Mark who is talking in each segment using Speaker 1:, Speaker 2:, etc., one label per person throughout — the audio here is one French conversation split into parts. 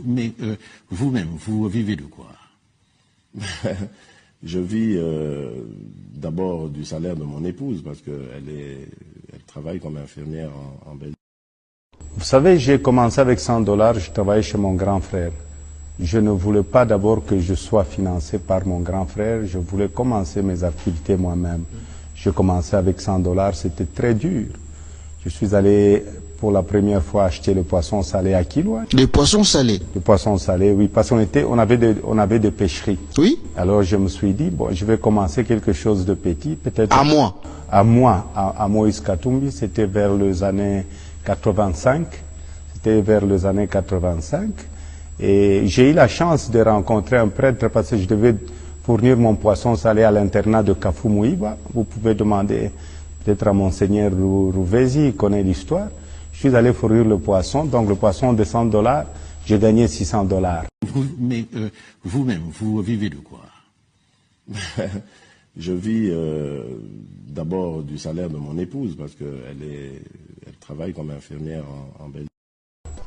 Speaker 1: Mais vous-même, vous vivez de quoi?
Speaker 2: Je vis d'abord du salaire de mon épouse parce qu'elle travaille comme infirmière en Belgique.
Speaker 3: Vous savez, j'ai commencé avec 100 $, je travaillais chez mon grand frère. Je ne voulais pas d'abord que je sois financé par mon grand frère, je voulais commencer mes activités moi-même. Je commençais avec 100 $, c'était très dur. Je suis allé pour la première fois acheter le poisson salé à Kilwa.
Speaker 4: Le poisson salé?
Speaker 3: Le poisson salé, oui, parce on avait des pêcheries.
Speaker 4: Oui.
Speaker 3: Alors je me suis dit, bon, je vais commencer quelque chose de petit, peut-être.
Speaker 4: À moi?
Speaker 3: À moi, à Moïse Katumbi, c'était vers les années 85. C'était vers les années 85. Et j'ai eu la chance de rencontrer un prêtre parce que je devais fournir mon poisson salé à l'internat de Kafumouiba. Vous pouvez demander peut-être à Monseigneur Rouvesi, il connaît l'histoire. Je suis allé fournir le poisson, donc le poisson de 100 $, j'ai gagné 600 $.
Speaker 1: Mais vous-même, vous vivez de quoi?
Speaker 2: Je vis d'abord du salaire de mon épouse parce qu'elle travaille comme infirmière en Belgique.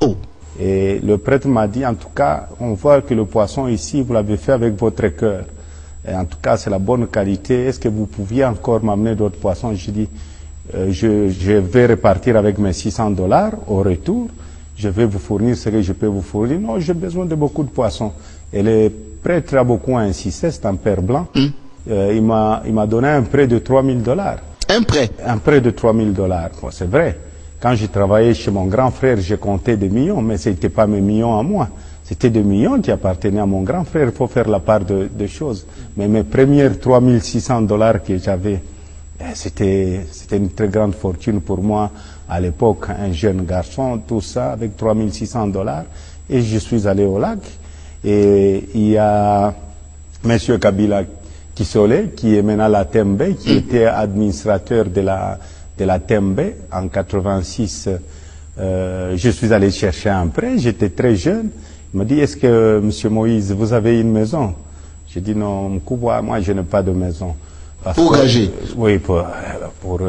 Speaker 4: Oh.
Speaker 3: Et le prêtre m'a dit, en tout cas, on voit que le poisson ici, vous l'avez fait avec votre cœur. Et en tout cas, c'est la bonne qualité. Est-ce que vous pouviez encore m'amener d'autres poissons? J'ai dit, je vais repartir avec mes 600 $. Au retour, je vais vous fournir ce que je peux vous fournir. Non, j'ai besoin de beaucoup de poissons. Et le prêtre a beaucoup insisté, c'est un père blanc. Il m'a donné un prêt de 3000 $.
Speaker 4: Un prêt? Un
Speaker 3: prêt de 3000 $. Bon, c'est vrai. Quand j'ai travaillé chez mon grand frère, j'ai compté des millions, mais ce n'était pas mes millions à moi. C'était des millions qui appartenaient à mon grand frère. Il faut faire la part de choses. Mais mes premières 3600 $ que j'avais, c'était une très grande fortune pour moi à l'époque, un jeune garçon, tout ça, avec 3600 $. Et je suis allé au lac. Et il y a M. Kabila Kisole, qui est maintenant la Tembe, qui était administrateur de la Tembe en 86. Je suis allé chercher un prêt, j'étais très jeune. Il m'a dit, est-ce que, Monsieur Moïse, vous avez une maison? J'ai dit, non, moi, je n'ai pas de maison.
Speaker 4: Pour gager?
Speaker 3: Oui, pour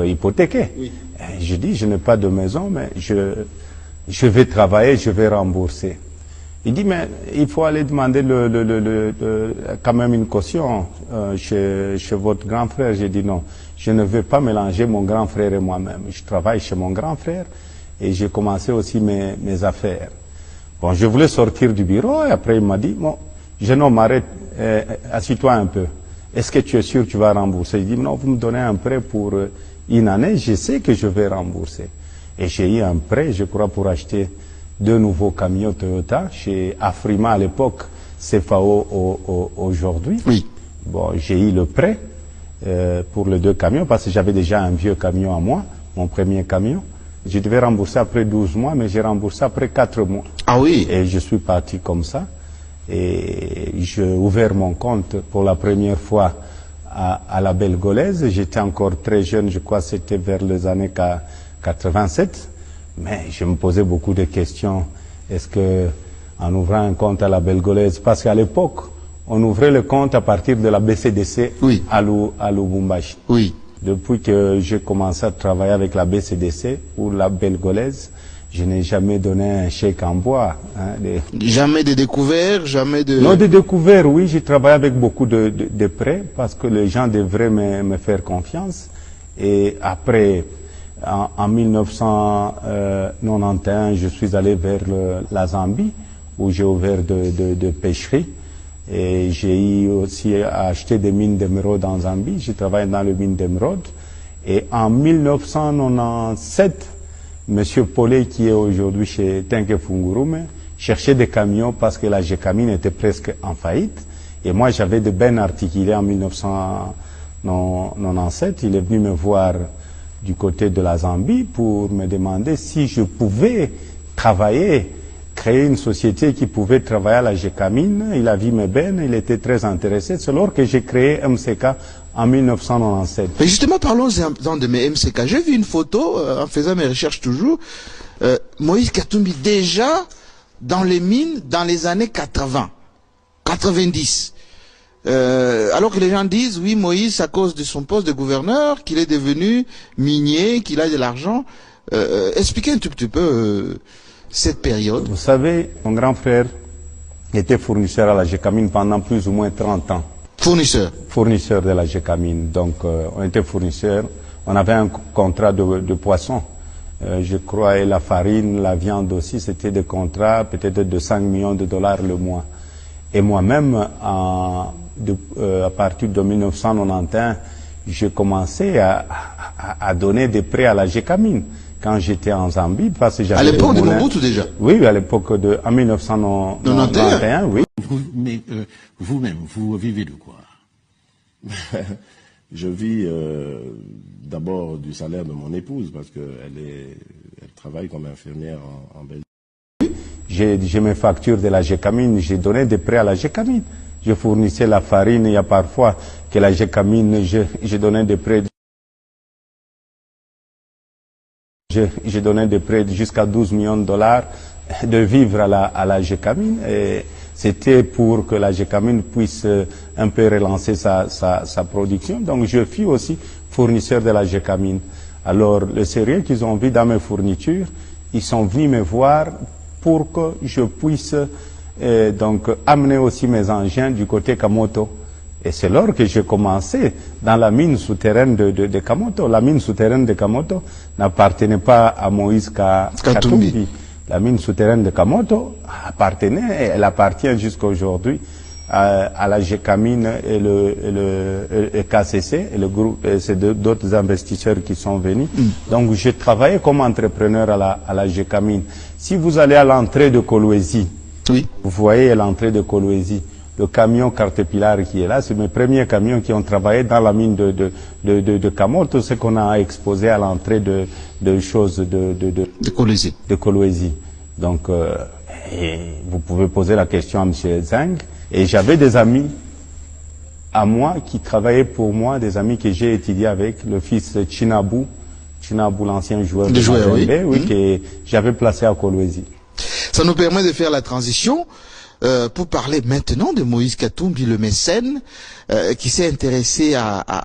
Speaker 3: hypothéquer. Oui. Je dis, je n'ai pas de maison, mais je vais travailler, je vais rembourser. Il dit, mais il faut aller demander quand même une caution chez votre grand frère. J'ai dit, non, je ne vais pas mélanger mon grand frère et moi-même. Je travaille chez mon grand frère et j'ai commencé aussi mes affaires. Bon, je voulais sortir du bureau et après il m'a dit, bon, jeune homme, arrête, assis-toi un peu. Est-ce que tu es sûr que tu vas rembourser? Il dit, non, vous me donnez un prêt pour une année, je sais que je vais rembourser. Et j'ai eu un prêt, je crois, pour acheter 2 nouveaux camions Toyota chez Afrima à l'époque, CFAO aujourd'hui.
Speaker 4: Oui.
Speaker 3: Bon, j'ai eu le prêt pour les 2 camions parce que j'avais déjà un vieux camion à moi, mon premier camion. Je devais rembourser après 12 mois, mais j'ai remboursé après 4 mois.
Speaker 4: Ah oui.
Speaker 3: Et je suis parti comme ça. Et j'ai ouvert mon compte pour la première fois à la Belgolaise. J'étais encore très jeune, je crois que c'était vers les années 87. Mais je me posais beaucoup de questions. Est-ce que, en ouvrant un compte à la Belgolaise, parce qu'à l'époque, on ouvrait le compte à partir de la BCDC
Speaker 4: oui.
Speaker 3: à Lubumbashi.
Speaker 4: Oui.
Speaker 3: Depuis que j'ai commencé à travailler avec la BCDC ou la Belgolaise, je n'ai jamais donné un chèque en bois.
Speaker 4: Jamais de découvert, jamais de...
Speaker 3: Non, de découvert, oui. J'ai travaillé avec beaucoup de prêts parce que les gens devraient me faire confiance. Et après, en 1991, je suis allé vers la Zambie où j'ai ouvert de pêcheries. Et j'ai eu aussi acheté des mines d'émeraude en Zambie. J'ai travaillé dans les mines d'émeraude. Et en 1997, Monsieur Paulet, qui est aujourd'hui chez Tenke Fungurume, cherchait des camions parce que la Gécamine était presque en faillite. Et moi, j'avais de bennes articulées en 1997. Il est venu me voir du côté de la Zambie pour me demander si je pouvais créer une société qui pouvait travailler à la Gécamine. Il a vu mes bennes, il était très intéressé. C'est lors que j'ai créé MCK en 1997.
Speaker 4: Mais justement, parlons-en de mes MCK. J'ai vu une photo, en faisant mes recherches toujours, Moïse Katumbi déjà dans les mines dans les années 80, 90. Alors que les gens disent, oui, Moïse, à cause de son poste de gouverneur, qu'il est devenu minier, qu'il a de l'argent. Expliquez un tout petit peu cette période?
Speaker 3: Vous savez, mon grand frère était fournisseur à la Gécamine pendant plus ou moins 30 ans.
Speaker 4: Fournisseur.
Speaker 3: Fournisseur de la Gécamine. Donc, on était fournisseur. On avait un contrat de poisson. Je crois, et la farine, la viande aussi, c'était des contrats peut-être de 5 millions de dollars le mois. Et moi-même, à partir de 1991, j'ai commencé à donner des prêts à la Gécamine quand j'étais en Zambie. Parce que
Speaker 4: À l'époque de Mobutu déjà?
Speaker 3: Oui, à l'époque en 1991, oui.
Speaker 1: Mais vous-même, vous vivez de quoi?
Speaker 2: Je vis d'abord du salaire de mon épouse parce qu'elle travaille comme infirmière en Belgique.
Speaker 3: J'ai mes factures de la Gécamine, j'ai donné des prêts à la Gécamine. Je fournissais la farine, il y a parfois que la Gécamine, j'ai donné des prêts. J'ai donné des prêts jusqu'à 12 millions de dollars de vivre à la Gécamine. Et c'était pour que la Gécamine puisse un peu relancer sa production. Donc je fus aussi fournisseur de la Gécamine. Alors le sérieux qu'ils ont vu dans mes fournitures, ils sont venus me voir pour que je puisse donc amener aussi mes engins du côté Kamoto. Et c'est lors que j'ai commencé dans la mine souterraine de Kamoto. La mine souterraine de Kamoto n'appartenait pas à Moïse Katumbi. La mine souterraine de Kamoto appartenait, elle appartient jusqu'à aujourd'hui à la Gécamine et le KCC, et le groupe, c'est d'autres investisseurs qui sont venus. Donc j'ai travaillé comme entrepreneur à la Gécamine. Si vous allez à l'entrée de Kolwezi,
Speaker 4: Oui.
Speaker 3: vous voyez l'entrée de Kolwezi, le camion Caterpillar qui est là, c'est mes premiers camions qui ont travaillé dans la mine de Kamoto, ce qu'on a exposé à l'entrée de choses
Speaker 4: De Kolwezi.
Speaker 3: de Kolwezi. Donc, et vous pouvez poser la question à M. Zeng. Et j'avais des amis à moi qui travaillaient pour moi, des amis que j'ai étudié avec, le fils Chinabu, l'ancien joueur de Mazembe, oui, que j'avais placé à Kolwezi.
Speaker 4: Ça nous permet de faire la transition pour parler maintenant de Moïse Katumbi, le mécène, qui s'est intéressé à